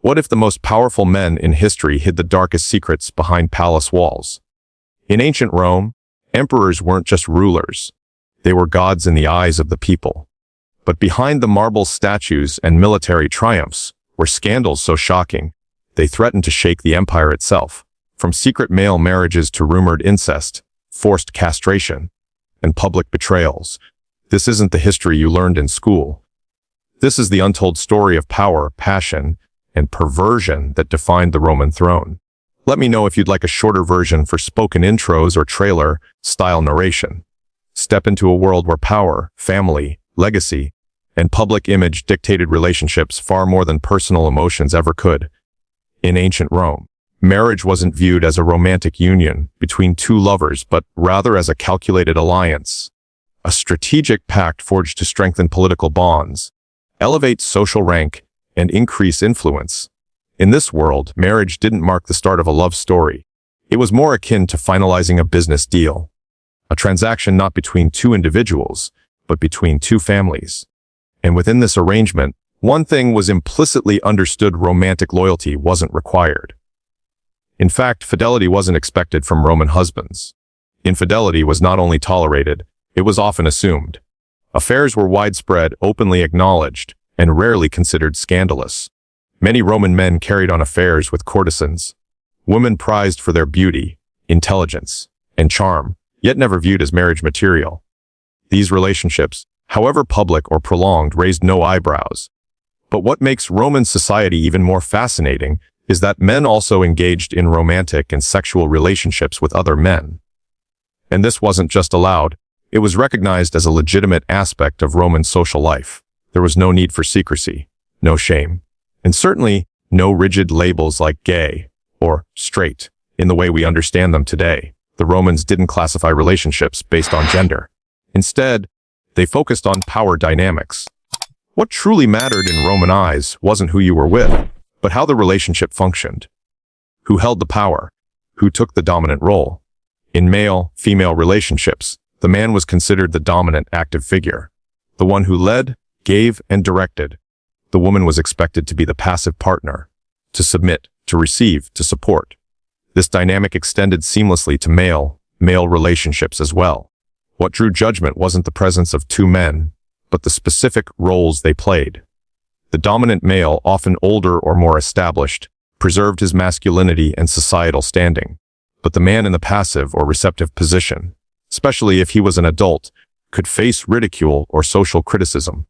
What if the most powerful men in history hid the darkest secrets behind palace walls? In ancient Rome, emperors weren't just rulers. They were gods in the eyes of the people. But behind the marble statues and military triumphs were scandals so shocking, they threatened to shake the empire itself. From secret male marriages to rumored incest, forced castration, and public betrayals. This isn't the history you learned in school. This is the untold story of power, passion, and perversion that defined the Roman throne. Let me know if you'd like a shorter version for spoken intros or trailer-style narration. Step into a world where power, family, legacy, and public image dictated relationships far more than personal emotions ever could. In ancient Rome, marriage wasn't viewed as a romantic union between two lovers, but rather as a calculated alliance, a strategic pact forged to strengthen political bonds, elevate social rank, and increase influence. In this world, marriage didn't mark the start of a love story. It was more akin to finalizing a business deal, a transaction not between two individuals, but between two families. And within this arrangement, one thing was implicitly understood: romantic loyalty wasn't required. In fact, fidelity wasn't expected from Roman husbands. Infidelity was not only tolerated, it was often assumed. Affairs were widespread, openly acknowledged, and rarely considered scandalous. Many Roman men carried on affairs with courtesans, women prized for their beauty, intelligence, and charm, yet never viewed as marriage material. These relationships, however public or prolonged, raised no eyebrows. But what makes Roman society even more fascinating is that men also engaged in romantic and sexual relationships with other men. And this wasn't just allowed, it was recognized as a legitimate aspect of Roman social life. There was no need for secrecy, no shame, and certainly no rigid labels like gay or straight in the way we understand them today. The Romans didn't classify relationships based on gender. Instead, they focused on power dynamics. What truly mattered in Roman eyes wasn't who you were with, but how the relationship functioned. Who held the power? Who took the dominant role? In male-female relationships, the man was considered the dominant active figure, the one who led, gave, and directed. The woman was expected to be the passive partner, to submit, to receive, to support. This dynamic extended seamlessly to male relationships as well. What drew judgment wasn't the presence of two men, but the specific roles they played. The dominant male, often older or more established, preserved his masculinity and societal standing. But the man in the passive or receptive position, especially if he was an adult, could face ridicule or social criticism.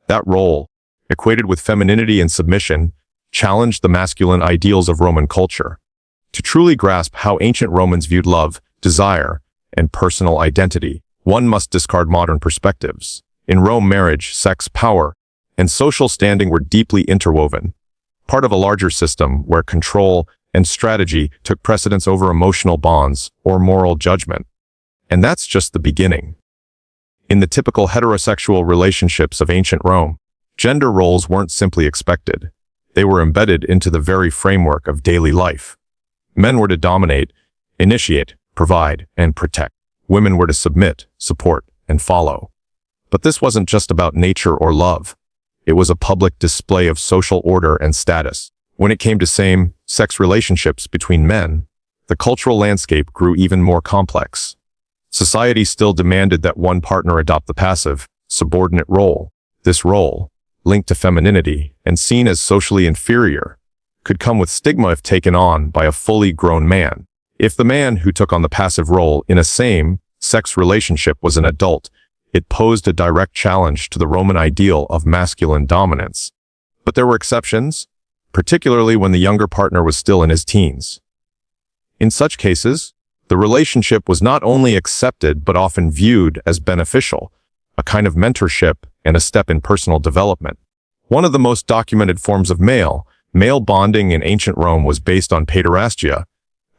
That role, equated with femininity and submission, challenged the masculine ideals of Roman culture. To truly grasp how ancient Romans viewed love, desire, and personal identity, one must discard modern perspectives. In Rome, marriage, sex, power, and social standing were deeply interwoven, part of a larger system where control and strategy took precedence over emotional bonds or moral judgment. And that's just the beginning. In the typical heterosexual relationships of ancient Rome, gender roles weren't simply expected. They were embedded into the very framework of daily life. Men were to dominate, initiate, provide, and protect. Women were to submit, support, and follow. But this wasn't just about nature or love. It was a public display of social order and status. When it came to same-sex relationships between men, the cultural landscape grew even more complex. Society still demanded that one partner adopt the passive, subordinate role. This role, linked to femininity and seen as socially inferior, could come with stigma if taken on by a fully grown man. If the man who took on the passive role in a same-sex relationship was an adult, it posed a direct challenge to the Roman ideal of masculine dominance. But there were exceptions, particularly when the younger partner was still in his teens. In such cases, the relationship was not only accepted but often viewed as beneficial, a kind of mentorship and a step in personal development. One of the most documented forms of male bonding in ancient Rome was based on paiderastia,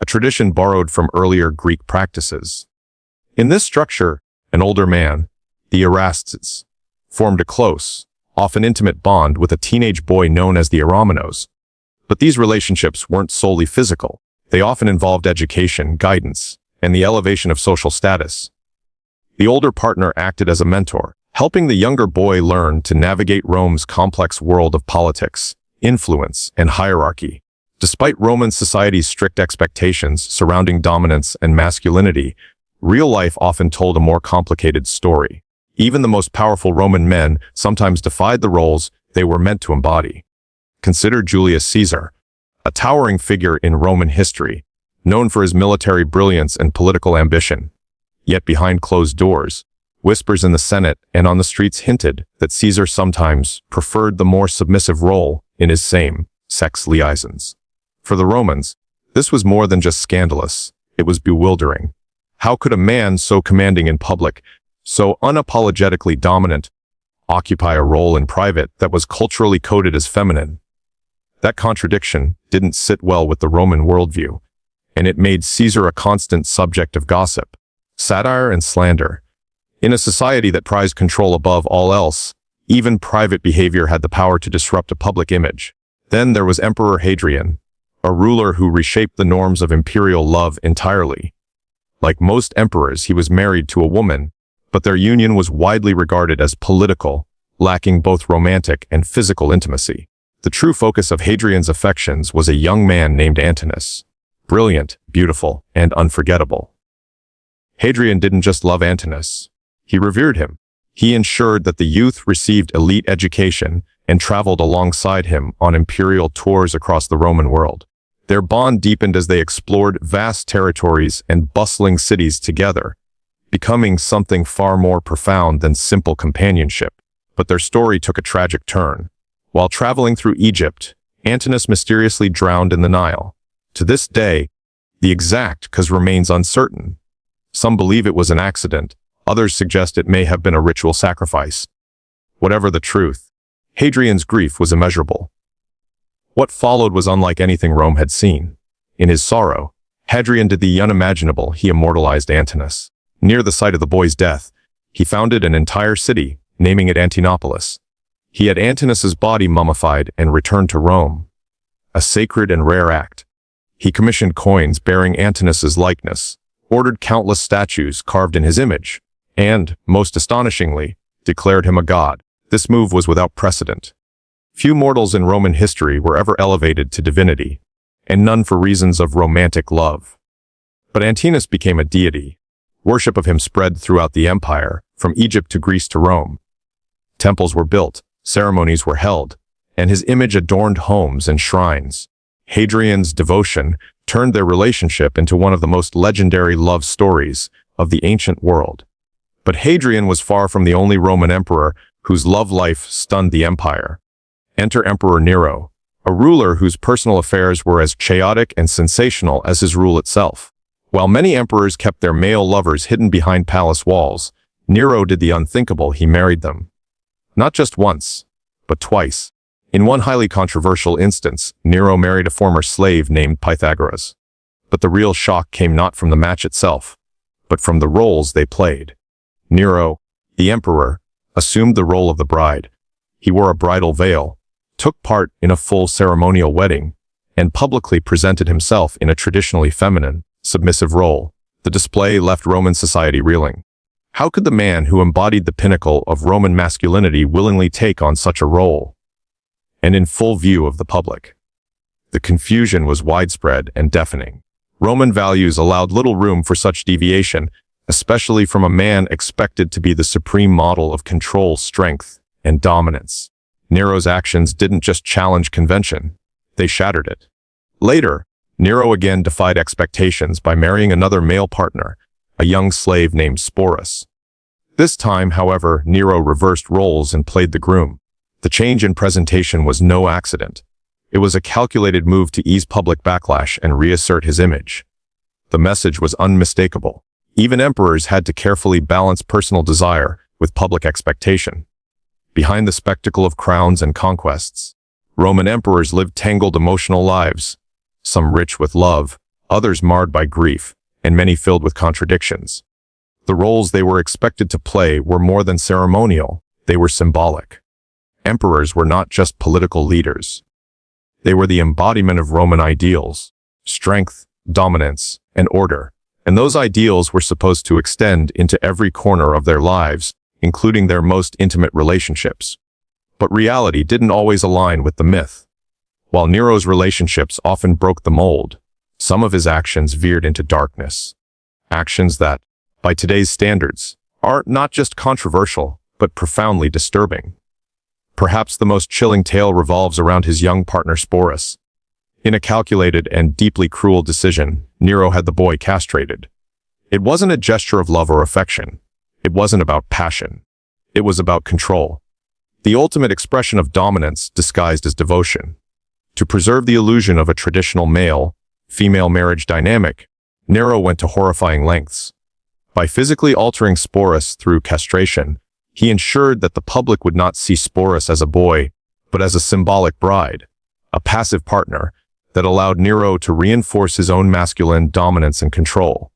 a tradition borrowed from earlier Greek practices. In this structure, an older man, the Erastes, formed a close, often intimate bond with a teenage boy known as the Eromenos. But these relationships weren't solely physical. They often involved education, guidance, and the elevation of social status. The older partner acted as a mentor, helping the younger boy learn to navigate Rome's complex world of politics, influence, and hierarchy. Despite Roman society's strict expectations surrounding dominance and masculinity, real life often told a more complicated story. Even the most powerful Roman men sometimes defied the roles they were meant to embody. Consider Julius Caesar, a towering figure in Roman history, known for his military brilliance and political ambition. Yet behind closed doors, whispers in the Senate and on the streets hinted that Caesar sometimes preferred the more submissive role in his same-sex liaisons. For the Romans, this was more than just scandalous, it was bewildering. How could a man so commanding in public, so unapologetically dominant, occupy a role in private that was culturally coded as feminine? That contradiction didn't sit well with the Roman worldview, and it made Caesar a constant subject of gossip, satire, and slander. In a society that prized control above all else, even private behavior had the power to disrupt a public image. Then there was Emperor Hadrian, a ruler who reshaped the norms of imperial love entirely. Like most emperors, he was married to a woman, but their union was widely regarded as political, lacking both romantic and physical intimacy. The true focus of Hadrian's affections was a young man named Antinous, brilliant, beautiful, and unforgettable. Hadrian didn't just love Antinous, he revered him. He ensured that the youth received elite education and traveled alongside him on imperial tours across the Roman world. Their bond deepened as they explored vast territories and bustling cities together, becoming something far more profound than simple companionship. But their story took a tragic turn. While traveling through Egypt, Antinous mysteriously drowned in the Nile. To this day, the exact cause remains uncertain. Some believe it was an accident, others suggest it may have been a ritual sacrifice. Whatever the truth, Hadrian's grief was immeasurable. What followed was unlike anything Rome had seen. In his sorrow, Hadrian did the unimaginable. He immortalized Antinous. Near the site of the boy's death, he founded an entire city, naming it Antinopolis. He had Antinous' body mummified and returned to Rome, a sacred and rare act. He commissioned coins bearing Antinous' likeness, ordered countless statues carved in his image, and, most astonishingly, declared him a god. This move was without precedent. Few mortals in Roman history were ever elevated to divinity, and none for reasons of romantic love. But Antinous became a deity. Worship of him spread throughout the empire, from Egypt to Greece to Rome. Temples were built, ceremonies were held, and his image adorned homes and shrines. Hadrian's devotion turned their relationship into one of the most legendary love stories of the ancient world. But Hadrian was far from the only Roman emperor whose love life stunned the empire. Enter Emperor Nero, a ruler whose personal affairs were as chaotic and sensational as his rule itself. While many emperors kept their male lovers hidden behind palace walls, Nero did the unthinkable. He married them. Not just once, but twice. In one highly controversial instance, Nero married a former slave named Pythagoras. But the real shock came not from the match itself, but from the roles they played. Nero, the emperor, assumed the role of the bride. He wore a bridal veil, took part in a full ceremonial wedding, and publicly presented himself in a traditionally feminine, submissive role. The display left Roman society reeling. How could the man who embodied the pinnacle of Roman masculinity willingly take on such a role? And in full view of the public. The confusion was widespread and deafening. Roman values allowed little room for such deviation, especially from a man expected to be the supreme model of control, strength, and dominance. Nero's actions didn't just challenge convention, they shattered it. Later, Nero again defied expectations by marrying another male partner, a young slave named Sporus. This time, however, Nero reversed roles and played the groom. The change in presentation was no accident. It was a calculated move to ease public backlash and reassert his image. The message was unmistakable. Even emperors had to carefully balance personal desire with public expectation. Behind the spectacle of crowns and conquests, Roman emperors lived tangled emotional lives, some rich with love, others marred by grief, and many filled with contradictions. The roles they were expected to play were more than ceremonial, they were symbolic. Emperors were not just political leaders. They were the embodiment of Roman ideals, strength, dominance, and order. And those ideals were supposed to extend into every corner of their lives, including their most intimate relationships. But reality didn't always align with the myth. While Nero's relationships often broke the mold, some of his actions veered into darkness. Actions that, by today's standards, are not just controversial, but profoundly disturbing. Perhaps the most chilling tale revolves around his young partner Sporus. In a calculated and deeply cruel decision, Nero had the boy castrated. It wasn't a gesture of love or affection. It wasn't about passion. It was about control. The ultimate expression of dominance disguised as devotion. To preserve the illusion of a traditional male-female marriage dynamic, Nero went to horrifying lengths. By physically altering Sporus through castration, he ensured that the public would not see Sporus as a boy, but as a symbolic bride, a passive partner that allowed Nero to reinforce his own masculine dominance and control.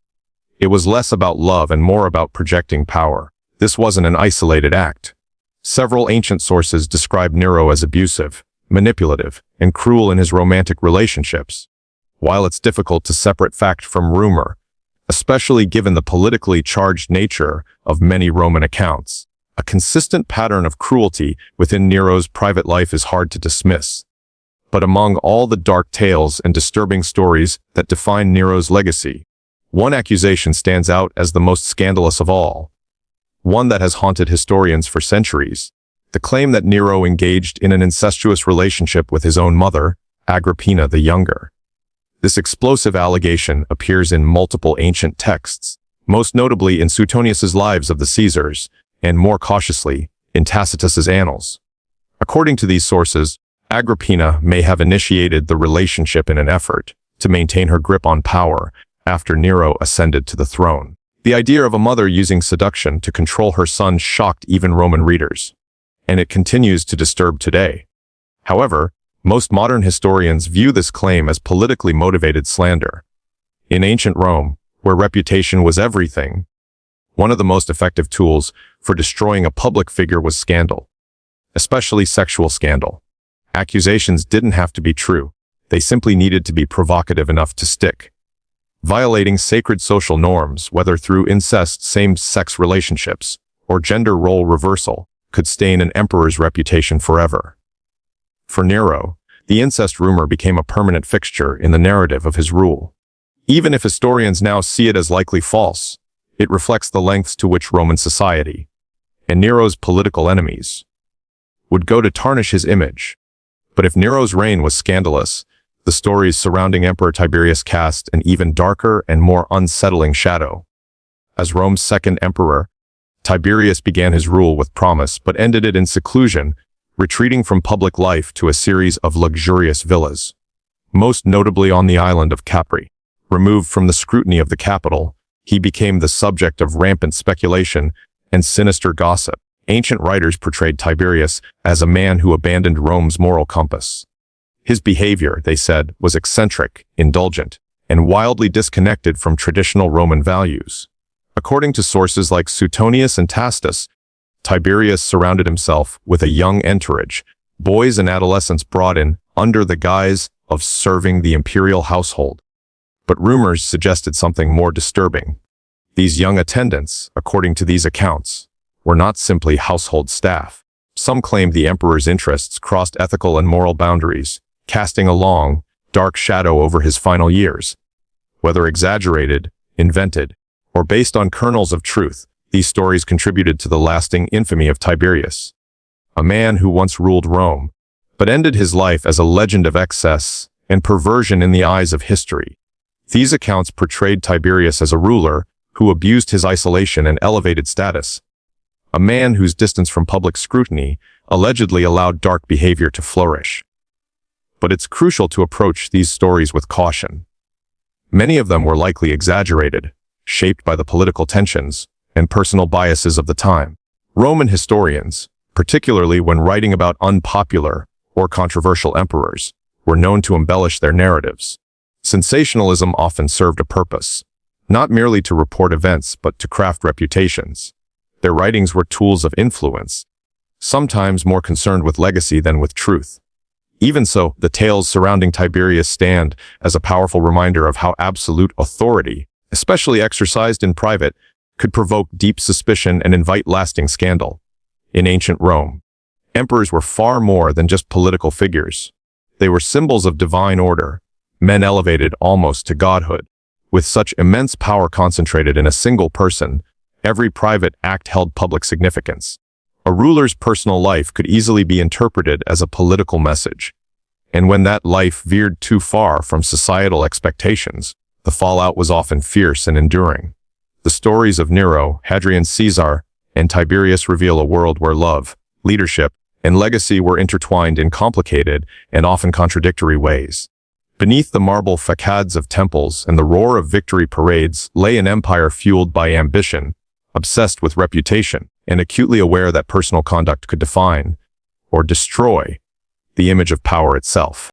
It was less about love and more about projecting power. This wasn't an isolated act. Several ancient sources describe Nero as abusive, manipulative, and cruel in his romantic relationships. While it's difficult to separate fact from rumor, especially given the politically charged nature of many Roman accounts, a consistent pattern of cruelty within Nero's private life is hard to dismiss. But among all the dark tales and disturbing stories that define Nero's legacy, one accusation stands out as the most scandalous of all. One that has haunted historians for centuries. The claim that Nero engaged in an incestuous relationship with his own mother, Agrippina the Younger. This explosive allegation appears in multiple ancient texts, most notably in Suetonius's Lives of the Caesars, and more cautiously, in Tacitus's Annals. According to these sources, Agrippina may have initiated the relationship in an effort to maintain her grip on power after Nero ascended to the throne. The idea of a mother using seduction to control her son shocked even Roman readers, and it continues to disturb today. However, most modern historians view this claim as politically motivated slander. In ancient Rome, where reputation was everything, one of the most effective tools for destroying a public figure was scandal, especially sexual scandal. Accusations didn't have to be true. They simply needed to be provocative enough to stick. Violating sacred social norms, whether through incest, same-sex relationships, or gender role reversal, could stain an emperor's reputation forever. For Nero, the incest rumor became a permanent fixture in the narrative of his rule. Even if historians now see it as likely false, it reflects the lengths to which Roman society, and Nero's political enemies, would go to tarnish his image. But if Nero's reign was scandalous, the stories surrounding Emperor Tiberius cast an even darker and more unsettling shadow. As Rome's second emperor, Tiberius began his rule with promise but ended it in seclusion, retreating from public life to a series of luxurious villas, most notably on the island of Capri. Removed from the scrutiny of the capital, he became the subject of rampant speculation and sinister gossip. Ancient writers portrayed Tiberius as a man who abandoned Rome's moral compass. His behavior, they said, was eccentric, indulgent, and wildly disconnected from traditional Roman values. According to sources like Suetonius and Tacitus, Tiberius surrounded himself with a young entourage, boys and adolescents brought in under the guise of serving the imperial household. But rumors suggested something more disturbing. These young attendants, according to these accounts, were not simply household staff. Some claimed the emperor's interests crossed ethical and moral boundaries, casting a long, dark shadow over his final years. Whether exaggerated, invented, or based on kernels of truth, these stories contributed to the lasting infamy of Tiberius, a man who once ruled Rome, but ended his life as a legend of excess and perversion in the eyes of history. These accounts portrayed Tiberius as a ruler who abused his isolation and elevated status, a man whose distance from public scrutiny allegedly allowed dark behavior to flourish. But it's crucial to approach these stories with caution. Many of them were likely exaggerated, shaped by the political tensions and personal biases of the time. Roman historians, particularly when writing about unpopular or controversial emperors, were known to embellish their narratives. Sensationalism often served a purpose, not merely to report events but to craft reputations. Their writings were tools of influence, sometimes more concerned with legacy than with truth. Even so, the tales surrounding Tiberius stand as a powerful reminder of how absolute authority, especially exercised in private, could provoke deep suspicion and invite lasting scandal. In ancient Rome, emperors were far more than just political figures. They were symbols of divine order, men elevated almost to godhood. With such immense power concentrated in a single person, every private act held public significance. A ruler's personal life could easily be interpreted as a political message. And when that life veered too far from societal expectations, the fallout was often fierce and enduring. The stories of Nero, Hadrian Caesar, and Tiberius reveal a world where love, leadership, and legacy were intertwined in complicated and often contradictory ways. Beneath the marble facades of temples and the roar of victory parades lay an empire fueled by ambition, obsessed with reputation, and acutely aware that personal conduct could define, or destroy, the image of power itself.